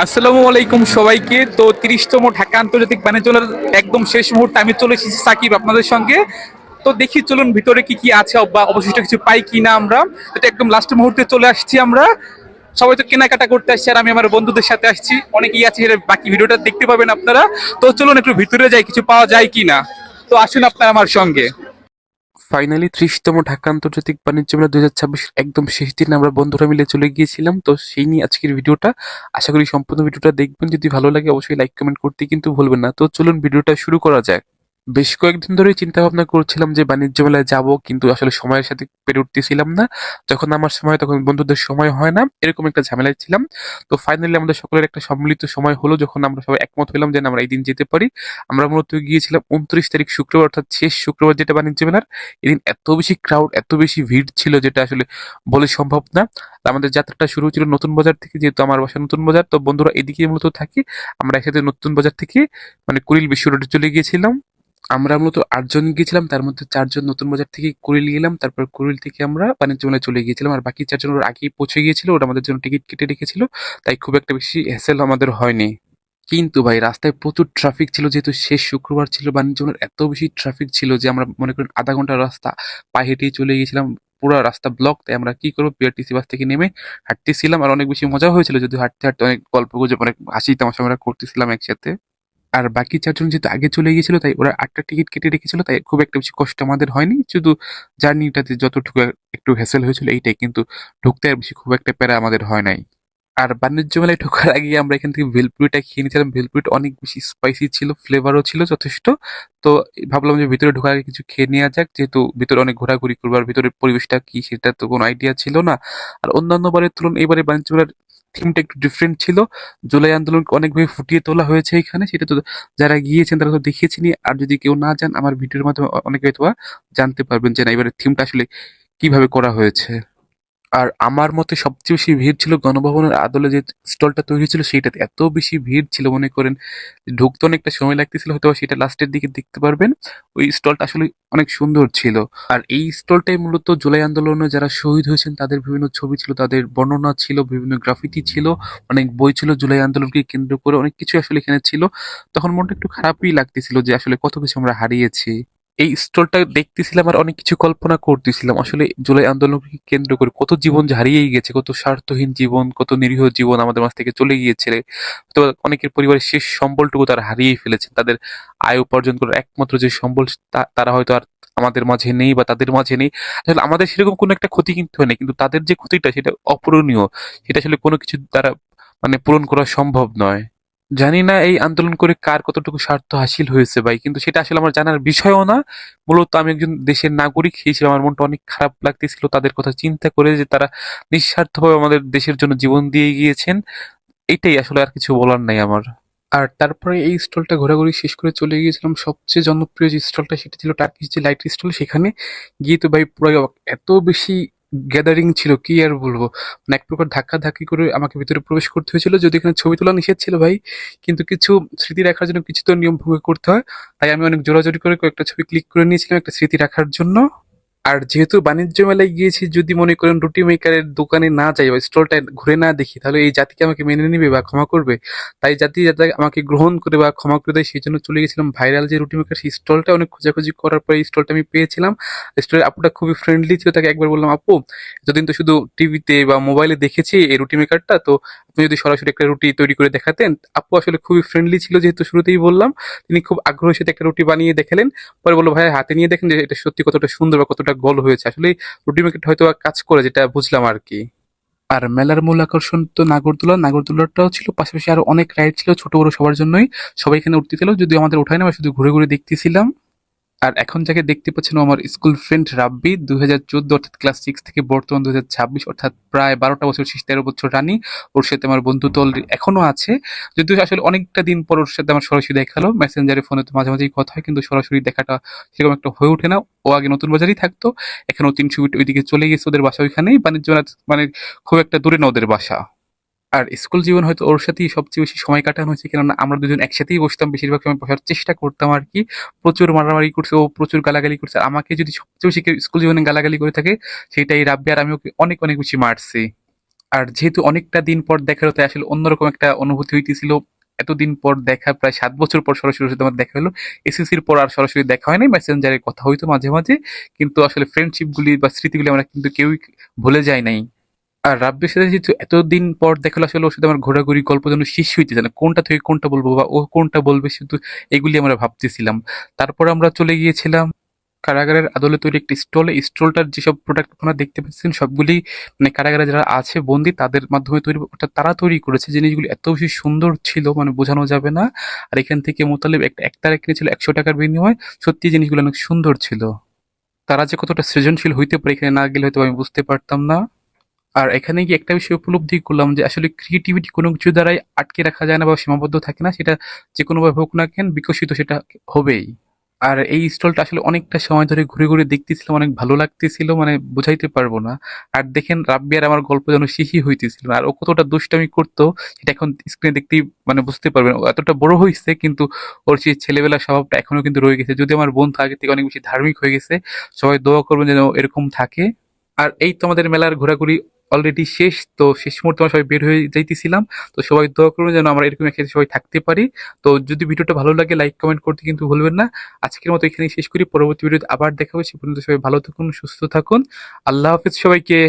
আসসালামু আলাইকুম সবাইকে। তো 30তম ঢাকা আন্তর্জাতিক বাণিজ্য মেলার একদম শেষ মুহূর্তে আমি চলে এসেছি সাকিব আপনাদের সঙ্গে। তো দেখি চলুন ভিতরে কি কি আছে বা অবশিষ্ট কিছু পাই কিনা আমরা। এটা একদম লাস্ট মুহূর্তে চলে আসছি আমরা। সবাই তো কেনাকাটা করতে আসছে আর আমি আমার বন্ধুদের সাথে আসছি, অনেকেই আছে, সেটা বাকি ভিডিওটা দেখতে পাবেন আপনারা। তো চলুন একটু ভিতরে যাই, কিছু পাওয়া যায় কিনা। তো আসুন আপনারা আমার সঙ্গে। ফাইনালি 30তম ঢাকা আন্তর্জাতিক বাণিজ্য মেলা 2026 একদম শেষ দিন আমরা বন্ধুরা মিলে চলে গিয়েছিলাম। তো সেই নিয়ে আজকের ভিডিওটা, আশা করি সম্পূর্ণ ভিডিওটা দেখবেন। যদি ভালো লাগে অবশ্যই লাইক কমেন্ট করতে কিন্তু ভুলবেন না। তো চলুন ভিডিওটা শুরু করা যাক। বেশ কয়েকদিন ধরেই চিন্তা ভাবনা করছিলাম যে বাণিজ্য মেলায় যাব, কিন্তু আসলে সময়ের সাথে পেরে উঠতেছিলাম না। যখন আমার সময় তখন বন্ধুদের সময় হয় না, এরকম একটা ঝামেলায় ছিলাম। তো ফাইনালি আমাদের সকলের একটা সম্মিলিত সময় হলো, যখন আমরা সবাই একমত হলাম যে না, আমরা এই দিন যেতে পারি। আমরা মূলত গিয়েছিলাম 29 তারিখ শুক্রবার, অর্থাৎ শেষ শুক্রবার যেটা বাণিজ্য মেলার। এদিন এত বেশি ক্রাউড, এত বেশি ভিড় ছিল যেটা আসলে বলে সম্ভব না। আর আমাদের যাত্রাটা শুরু হয়েছিল নতুন বাজার থেকে, যেহেতু আমার বাসা নতুন বাজার, তো বন্ধুরা এদিকে মূলত থাকি। আমরা একসাথে নতুন বাজার থেকে মানে কুড়িল বিশ্ব রোডে চলে গিয়েছিলাম। আমরা মূলত 8 জন গিয়েছিলাম, তার মধ্যে 4 জন নতুন বাজার থেকে কুড়িল গেলাম, তারপর কুড়িল থেকে আমরা বাণিজ্য মেলায় চলে গিয়েছিলাম। আর বাকি 4 জন ওর আগেই পৌঁছে গিয়েছিল, ওরা আমাদের জন্য টিকিট কেটে রেখেছিল। তাই খুব একটা বেশি হ্যাসেল আমাদের হয়নি। কিন্তু ভাই রাস্তায় প্রচুর ট্রাফিক ছিল, যেহেতু শেষ শুক্রবার ছিল বাণিজ্য মেলার। এত বেশি ট্রাফিক ছিল যে আমরা মনে করেন আধা ঘন্টার রাস্তা পায়ে হেঁটেই চলে গিয়েছিলাম। পুরো রাস্তা ব্লক, তাই আমরা কি করবো, বিআরটিসি বাস থেকে নেমে হাঁটতেছিলাম। আর অনেক বেশি মজা হয়েছিল, যদি হাঁটতে হাঁটতে অনেক গল্প গুজব, অনেক হাসি তামাশা আমরা করতেছিলাম একসাথে। আর বাকি 4 জন যেহেতু আগে চলে গিয়েছিল, তাই ওরা 8টা টিকিট কেটে রেখেছিল, তাই খুব একটা বেশি কষ্ট আমাদের হয়নি। শুধু জার্নিটাতে যতটুকু একটু হ্যাসেল হয়েছিল এইটাই, কিন্তু ঢুকতে আর বেশি খুব একটা প্যারা আমাদের হয় নাই। আর বাণিজ্য মেলায় ঢোকার আগে আমরা এখান থেকে ভেলপুরিটা খেয়ে নিয়েছিলাম। ভেলপুরিটা অনেক বেশি স্পাইসি ছিল, ফ্লেভারও ছিল যথেষ্ট। তো ভাবলাম যে ভিতরে ঢোকার আগে কিছু খেয়ে নেওয়া যাক, যেহেতু ভিতরে অনেক ঘোরাঘুরি করবো। আর ভিতরের পরিবেশটা কি সেটা তো কোনো আইডিয়া ছিল না। আর অন্যান্য বারের তুলনায় এবারে বাণিজ্য মেলার থিমটা একটু ডিফারেন্ট ছিল। জুলাই আন্দোলনকে অনেকভাবে ফুটিয়ে তোলা হয়েছে এখানে, সেটা তো যারা গিয়েছেন তারা তো দেখিয়েছেনই। আর যদি কেউ না যান, আমার ভিডিওর মাধ্যমে অনেকে হয়তো বা জানতে পারবেন যে না, এবারে থিমটা আসলে কিভাবে করা হয়েছে। আর আমার মতে সবচেয়ে বেশি ভিড় ছিল গণভবনের আদলে যে স্টলটা তৈরি ছিল সেইটাতে। এত বেশি ভিড় ছিল, মনে করেন ঢুকতে অনেকটা সময় লাগতেছিল, হয়তো বা সেটা লাস্টের দিকে দেখতে পারবেন। ওই স্টলটা আসলে অনেক সুন্দর ছিল। আর এই স্টলটাই মূলত জুলাই আন্দোলনে যারা শহীদ হয়েছেন তাদের বিভিন্ন ছবি ছিল, তাদের বর্ণনা ছিল, বিভিন্ন গ্রাফিতি ছিল, অনেক বই ছিল জুলাই আন্দোলনকে কেন্দ্র করে, অনেক কিছু আসলে এখানে ছিল। তখন মনটা একটু খারাপই লাগতেছিল যে আসলে কত কিছু আমরা হারিয়েছি। এই স্টলটা দেখতেছিলাম আর অনেক কিছু কল্পনা করতেছিলাম, আসলে জুলাই আন্দোলনকে কেন্দ্র করে কত জীবন যে হারিয়েই গেছে, কত স্বার্থহীন জীবন, কত নিরীহ জীবন আমাদের মাঝ থেকে চলে গিয়েছে। তো অনেকের পরিবারের শেষ সম্বলটুকু তারা হারিয়েই ফেলেছেন। তাদের আয় উপার্জন করার একমাত্র যে সম্বল, তারা হয়তো আর আমাদের মাঝে নেই বা তাদের মাঝে নেই। আসলে আমাদের সেরকম কোনো একটা ক্ষতি কিন্তু হয়নি, কিন্তু তাদের যে ক্ষতিটা সেটা অপূরণীয়। সেটা আসলে কোনো কিছু দ্বারা মানে পূরণ করা সম্ভব নয়। জানি না এই আন্দোলন করে কার কতটুকু স্বার্থ হাসিল হয়েছে ভাই, কিন্তু সেটা আসলে আমার জানার বিষয়ও না। মূলত আমি একজন দেশের নাগরিক হিসেবে আমার মনটা অনেক খারাপ লাগতেছিল তাদের কথা চিন্তা করে, যে তারা নিঃস্বার্থভাবে আমাদের দেশের জন্য জীবন দিয়ে গিয়েছেন। এইটাই আসলে, আর কিছু বলার নাই আমার। আর তারপরে এই স্টলটা ঘোরাঘুরি শেষ করে চলে গিয়েছিলাম সবচেয়ে জনপ্রিয় যে স্টলটা, সেটা ছিল টার্কিশ যে লাইট স্টল। সেখানে গিয়ে তো ভাই পুরো অবাক। এত বেশি গ্যাদারিং ছিল কি আর বলবো। মানে এক প্রকার ধাক্কা ধাক্কি করে আমাকে ভিতরে প্রবেশ করতে হয়েছিল, যদি এখানে ছবি তোলা নিষেধ ছিল ভাই। কিন্তু কিছু স্মৃতি রাখার জন্য কিছু তো নিয়ম ভঙ্গ করতে হয়। তাই আমি অনেক জোরাজোরি করে কয়েকটা ছবি ক্লিক করে নিয়েছিলাম একটা স্মৃতি রাখার জন্য। আর যেহেতু বাণিজ্য মেলায় গিয়েছি, যদি মনে করেন রুটি মেকারের দোকানে না যাই বা স্টলটা ঘুরে না দেখি, তাহলে এই জাতিকে আমাকে মেনে নিবে বা ক্ষমা করবে? তাই জাতি যাতে আমাকে গ্রহণ করে বা ক্ষমা করে দেয়, সেই জন্য চলে গেছিলাম ভাইরাল যে রুটি মেকার সেই স্টলটা। অনেক খোঁজাখুঁজি করার পরে এই স্টলটা আমি পেয়েছিলাম। স্টলের আপুটা খুবই ফ্রেন্ডলি ছিল, তাকে একবার বললাম, আপু এতদিন তো শুধু টিভিতে বা মোবাইলে দেখেছি এই রুটি মেকারটা, তো আপনি যদি সরাসরি একটা রুটি তৈরি করে দেখাতেন। আপু আসলে খুবই ফ্রেন্ডলি ছিল, যেহেতু শুরুতেই বললাম। তিনি খুব আগ্রহের সাথে একটা রুটি বানিয়ে দেখালেন। পরে বললো, ভাই হাতে নিয়ে দেখেন যে এটা সত্যি কতটা সুন্দর বা কতটা গোল হয়েছে। আসলে রুটি মেকার হয়তো কাজ করে, যেটা বুঝলাম আর কি। আর মেলার মূল আকর্ষণ তো নাগরদোলা। নাগরদোলাটাও ছিল, পাশাপাশি আরো অনেক রাইড ছিল, ছোট বড় সবার জন্যই। সবাই এখানে উঠতে ছিল, যদিও আমাদের ওঠায় না, আমরা শুধু ঘুরে ঘুরে দেখতেছিলাম। আর এখন যাকে দেখতে পাচ্ছেন ও আমার স্কুল ফ্রেন্ড রাব্বি। 2014 অর্থাৎ ক্লাস 6 থেকে বর্তমান 2026 অর্থাৎ প্রায় 12টা বছর, শেষ 13 বছর রানি। ওর সাথে আমার বন্ধুত্ব এখনো আছে। যদিও আসলে অনেকটা দিন পর ওর সাথে আমার সরাসরি দেখা হলো। মেসেঞ্জারে ফোনে তো মাঝে মাঝেই কথা হয়, কিন্তু সরাসরি দেখাটা সেরকম একটা হয়ে ওঠে না। ও আগে নতুন বাজারেই থাকতো, এখন ও 300 ফিট ওইদিকে চলে গেছে, ওদের বাসা ওইখানেই। বাণিজ্য মেলা মানে খুব একটা দূরে না ওদের বাসা। আর স্কুল জীবন হয়তো ওর সাথেই সবচেয়ে বেশি সময় কাটানো হয়েছে, কেননা আমরা দুজন একসাথেই বসতাম, বেশিরভাগ সময় বসার চেষ্টা করতাম আর কি। প্রচুর মারামারি করছে ও, প্রচুর গালাগালি করছে। আর আমাকে যদি সবচেয়ে বেশি কেউ স্কুল জীবনে গালাগালি করে থাকে, সেটাই রাব্বি। আর আমি ওকে অনেক অনেক বেশি মারছি। আর যেহেতু অনেকটা দিন পর দেখা হলো, তাই আসলে অন্যরকম একটা অনুভূতি হইতেছিল। এতদিন পর দেখা, প্রায় 7 বছর পর সরাসরি ওর সাথে আমার দেখা হলো। এসএসসির পর আর সরাসরি দেখা হয় নাই, মেসেঞ্জারে কথা হইতো মাঝে মাঝে, কিন্তু আসলে ফ্রেন্ডশিপ গুলি বা স্মৃতিগুলি আমরা কিন্তু কেউই ভুলে যাই নাই। আর রাব্বির সাথে যেহেতু এতদিন পর দেখা হলো, আসলে ওর সাথে আমার ঘোরাঘুরি গল্প যেন শেষ হইতেছে না, কোনটা থেকে কোনটা বলবো বা ও কোনটা বলবে, শুধু এগুলি আমরা ভাবতেছিলাম। তারপর আমরা চলে গিয়েছিলাম কারাগারের আদলে তৈরি একটি স্টলে। স্টলটার যেসব প্রোডাক্ট আপনারা দেখতে পাচ্ছেন সবগুলি মানে কারাগারে যারা আছে বন্দী তাদের মাধ্যমে তৈরি, ওটা তারা তৈরি করেছে। জিনিসগুলি এত বেশি সুন্দর ছিল মানে বোঝানো যাবে না। আর এখান থেকে মোতালেব একটা একতারা কিনেছিল 100 টাকার বিনিময়ে। সত্যি জিনিসগুলো অনেক সুন্দর ছিল। তারা যে কতটা সৃজনশীল হইতে পারে এখানে না গেলে হয়তো আমি বুঝতে পারতাম না। আর এখানে গিয়ে একটা বিষয় উপলব্ধি করলাম যে আসলে ক্রিয়েটিভিটি কোনো কিছু দ্বারাই আটকে রাখা যায় না বা সীমাবদ্ধ থাকে না, সেটা যে কোনোভাবে হোক না কেন বিকশিত সেটা হবেই। আর এই স্টলটা আসলে অনেকটা সময় ধরে ঘুরে ঘুরে দেখতেছিলাম, অনেক ভালো লাগতেছিল, মানে বুঝাইতে পারবো না। আর দেখেন রাব্বি আর আমার গল্প যেন শেষই হইতেছিল না। আর ও কতটা দুষ্টামি করতো সেটা এখন স্ক্রিনে দেখতেই মানে বুঝতে পারবেন। ও এতটা বড় হয়েছে কিন্তু ওর সেই ছেলেবেলার স্বভাবটা এখনো কিন্তু রয়ে গেছে। যদি আমার বন্ধু আগে থেকে অনেক বেশি ধার্মিক হয়ে গেছে, সবাই দোয়া করবেন যেন ও এরকম থাকে। আর এই তো আমাদের মেলার ঘোরাঘুরি অলরেডি শেষ। তো শেষ মুহূর্তে আমরা সবাই বের হয়ে যাইতেছিলাম। তো সবাই দোয়া করবেন যেন আমরা এরকম একসাথে সবাই থাকতে পারি। তো যদি ভিডিওটা ভালো লাগে লাইক কমেন্ট করতে কিন্তু ভুলবেন না। আজকের মতো এখানেই শেষ করি, পরবর্তী ভিডিওতে আবার দেখা হবে। সে পর্যন্ত সবাই ভালো থাকুন, সুস্থ থাকুন। আল্লাহ হাফেজ সবাইকে।